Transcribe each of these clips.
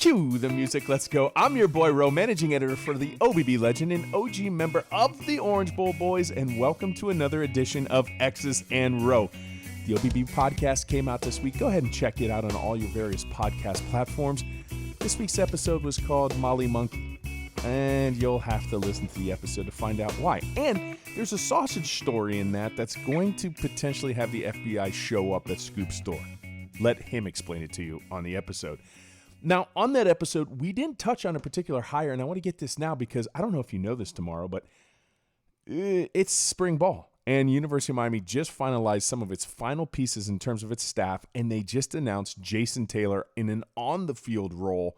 Cue the music, let's go. I'm your boy Ro, managing editor for the OBB Legend and OG member of the Orange Bowl Boys, and welcome to another edition of X's and Ro. The OBB podcast came out this week. Go ahead and check it out on all your various podcast platforms. This week's episode was called Molly Monkey, and you'll have to listen to the episode to find out why. And there's a sausage story in that that's going to potentially have the FBI show up at Scoop's store. Let him explain it to you on the episode. Now, on that episode, we didn't touch on a particular hire, and I want to get this now because I don't know if you know this tomorrow, but it's spring ball, and University of Miami just finalized some of its final pieces in terms of its staff, and they just announced Jason Taylor in an on-the-field role.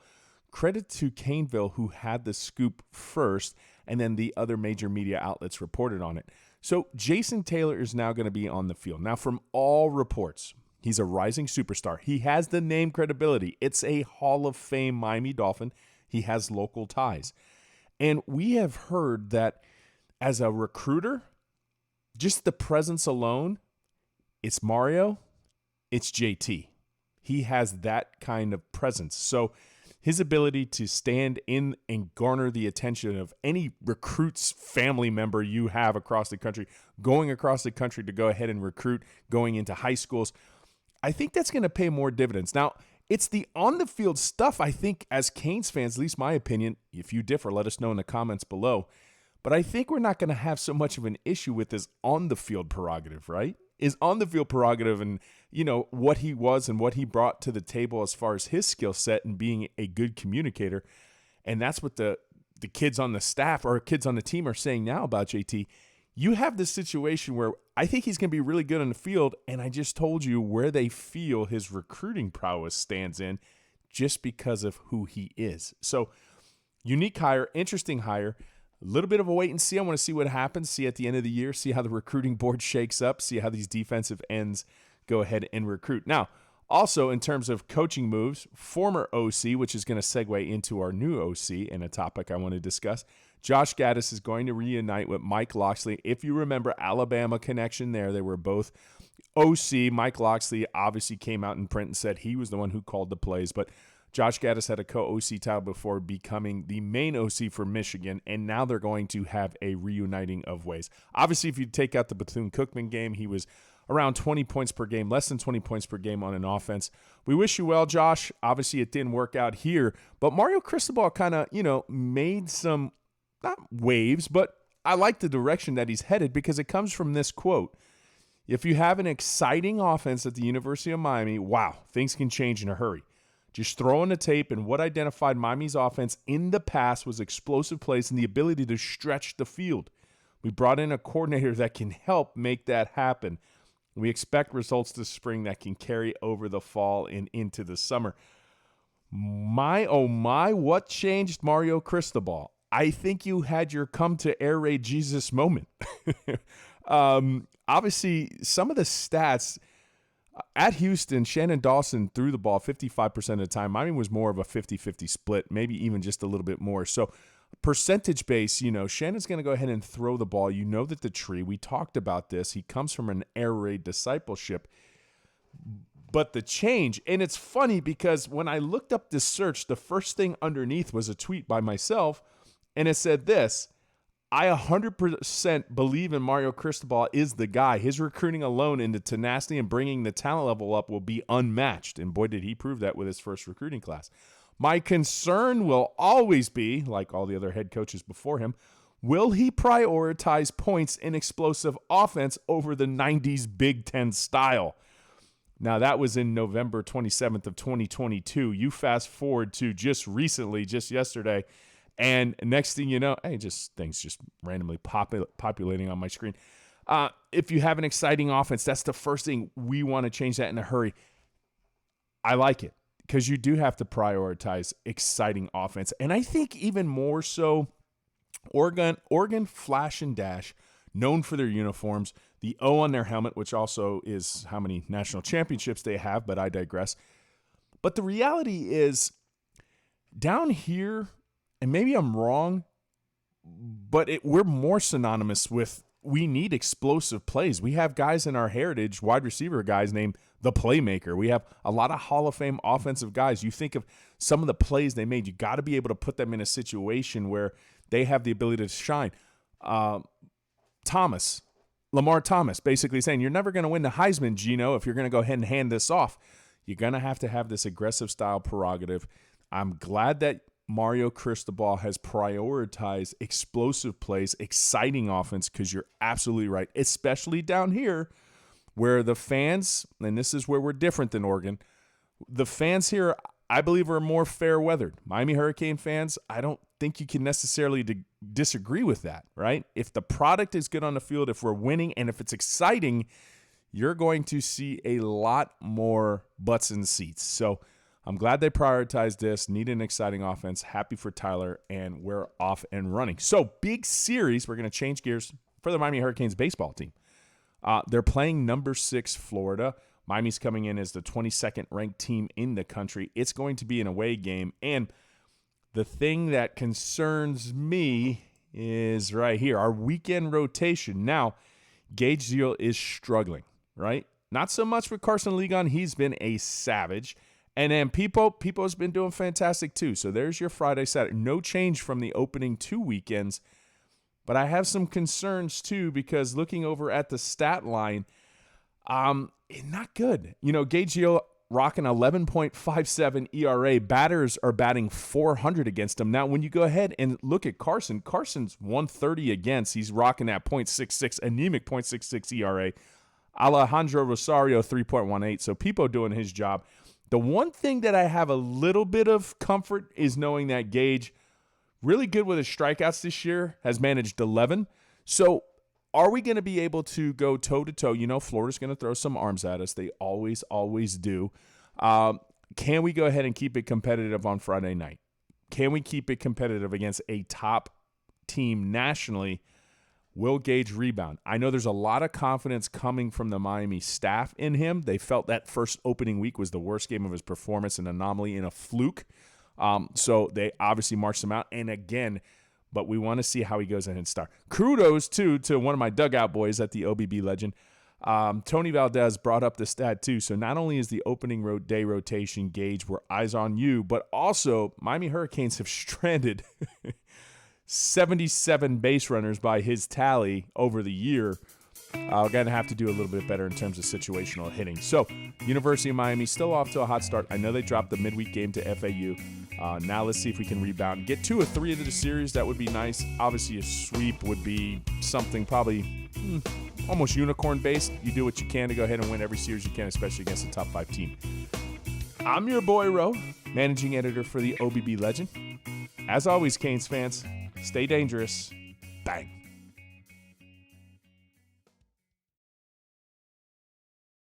Credit to Caneville, who had the scoop first, and then the other major media outlets reported on it. So Jason Taylor is now going to be on the field. Now, from all reports, he's a rising superstar. He has the name credibility. It's a Hall of Fame Miami Dolphin. He has local ties. And we have heard that as a recruiter, just the presence alone, it's Mario, it's JT. He has that kind of presence. So his ability to stand in and garner the attention of any recruit's family member you have across the country, going across the country to go ahead and recruit, going into high schools, I think that's going to pay more dividends. Now, it's the on-the-field stuff, I think, as Canes fans, at least my opinion. If you differ, let us know in the comments below. But I think we're not going to have so much of an issue with this on-the-field prerogative, right? Is on-the-field prerogative and, what he was and what he brought to the table as far as his skill set and being a good communicator. And that's what the kids on the staff or kids on the team are saying now about JT. You have this situation where I think he's going to be really good on the field, and I just told you where they feel his recruiting prowess stands in just because of who he is. So, unique hire, interesting hire, a little bit of a wait and see. I want to see what happens, see at the end of the year, see how the recruiting board shakes up, see how these defensive ends go ahead and recruit. Now, also in terms of coaching moves, former OC, which is going to segue into our new OC and a topic I want to discuss, Josh Gattis is going to reunite with Mike Locksley. If you remember, Alabama connection there. They were both OC. Mike Locksley obviously came out in print and said he was the one who called the plays, but Josh Gattis had a co-OC title before becoming the main OC for Michigan, and now they're going to have a reuniting of ways. Obviously, if you take out the Bethune-Cookman game, he was around 20 points per game, less than 20 points per game on an offense. We wish you well, Josh. Obviously, it didn't work out here, but Mario Cristobal kind of, made some, not waves, but I like the direction that he's headed because it comes from this quote. If you have an exciting offense at the University of Miami, wow, things can change in a hurry. Just throw in the tape, and what identified Miami's offense in the past was explosive plays and the ability to stretch the field. We brought in a coordinator that can help make that happen. We expect results this spring that can carry over the fall and into the summer. My, oh my, what changed Mario Cristobal? I think you had your come to air raid Jesus moment. Obviously, some of the stats at Houston, Shannon Dawson threw the ball 55% of the time. Miami was more of a 50-50 split, maybe even just a little bit more. So percentage base, Shannon's going to go ahead and throw the ball. You know that the tree, we talked about this. He comes from an air raid discipleship. But the change, and it's funny because when I looked up this search, the first thing underneath was a tweet by myself, and it said this: I 100% believe in Mario Cristobal is the guy. His recruiting alone and the tenacity and bringing the talent level up will be unmatched. And boy, did he prove that with his first recruiting class. My concern will always be, like all the other head coaches before him, will he prioritize points in explosive offense over the 90s Big Ten style? Now, that was in November 27th of 2022. You fast forward to just recently, just yesterday, and next thing you know, things just randomly populating on my screen. If you have an exciting offense, that's the first thing. We want to change that in a hurry. I like it because you do have to prioritize exciting offense. And I think even more so, Oregon Flash and Dash, known for their uniforms, the O on their helmet, which also is how many national championships they have, but I digress. But the reality is, down here, and maybe I'm wrong, but we're more synonymous with we need explosive plays. We have guys in our heritage, wide receiver guys named the playmaker. We have a lot of Hall of Fame offensive guys. You think of some of the plays they made, you got to be able to put them in a situation where they have the ability to shine. Lamar Thomas, basically saying, you're never going to win the Heisman, Geno, if you're going to go ahead and hand this off. You're going to have this aggressive style prerogative. I'm glad that Mario Cristobal has prioritized explosive plays, exciting offense, because you're absolutely right, especially down here where the fans, and this is where we're different than Oregon, the fans here, I believe, are more fair-weathered. Miami Hurricane fans, I don't think you can necessarily disagree with that, right? If the product is good on the field, if we're winning, and if it's exciting, you're going to see a lot more butts in seats. So I'm glad they prioritized this. Need an exciting offense. Happy for Tyler, and we're off and running. So big series. We're going to change gears for the Miami Hurricanes baseball team. They're playing number 6 Florida. Miami's coming in as the 22nd ranked team in the country. It's going to be an away game. And the thing that concerns me is right here, our weekend rotation. Now, Gage Zeal is struggling, right? Not so much with Carson Ligon. He's been a savage. And then Pipo's been doing fantastic too. So there's your Friday, Saturday. No change from the opening 2 weekends. But I have some concerns too, because looking over at the stat line, not good. You know, Gage Zeal rocking 11.57 ERA. Batters are batting 400 against him. Now, when you go ahead and look at Carson's 130 against. He's rocking that .66, anemic .66 ERA. Alejandro Rosario, 3.18. So Pipo doing his job. The one thing that I have a little bit of comfort is knowing that Gage, really good with his strikeouts this year, has managed 11. So are we going to be able to go toe-to-toe? You know, Florida's going to throw some arms at us. They always do. Can we go ahead and keep it competitive on Friday night? Can we keep it competitive against a top team nationally? Will Gage rebound? I know there's a lot of confidence coming from the Miami staff in him. They felt that first opening week was the worst game of his performance, an anomaly and a fluke. So they obviously marched him out. And again, but we want to see how he goes ahead and start. Kudos, too, to one of my dugout boys at the OBB Legend. Tony Valdez brought up the stat, too. So not only is the opening day rotation Gage, we're eyes on you, but also Miami Hurricanes have stranded 77 base runners by his tally over the year. We're going to have to do a little bit better in terms of situational hitting. So, University of Miami still off to a hot start. I know they dropped the midweek game to FAU. Now let's see if we can rebound. Get 2 or 3 into the series. That would be nice. Obviously, a sweep would be something probably almost unicorn-based. You do what you can to go ahead and win every series you can, especially against a top 5 team. I'm your boy, Ro, managing editor for the OBB Legend. As always, Canes fans, stay dangerous. Bang.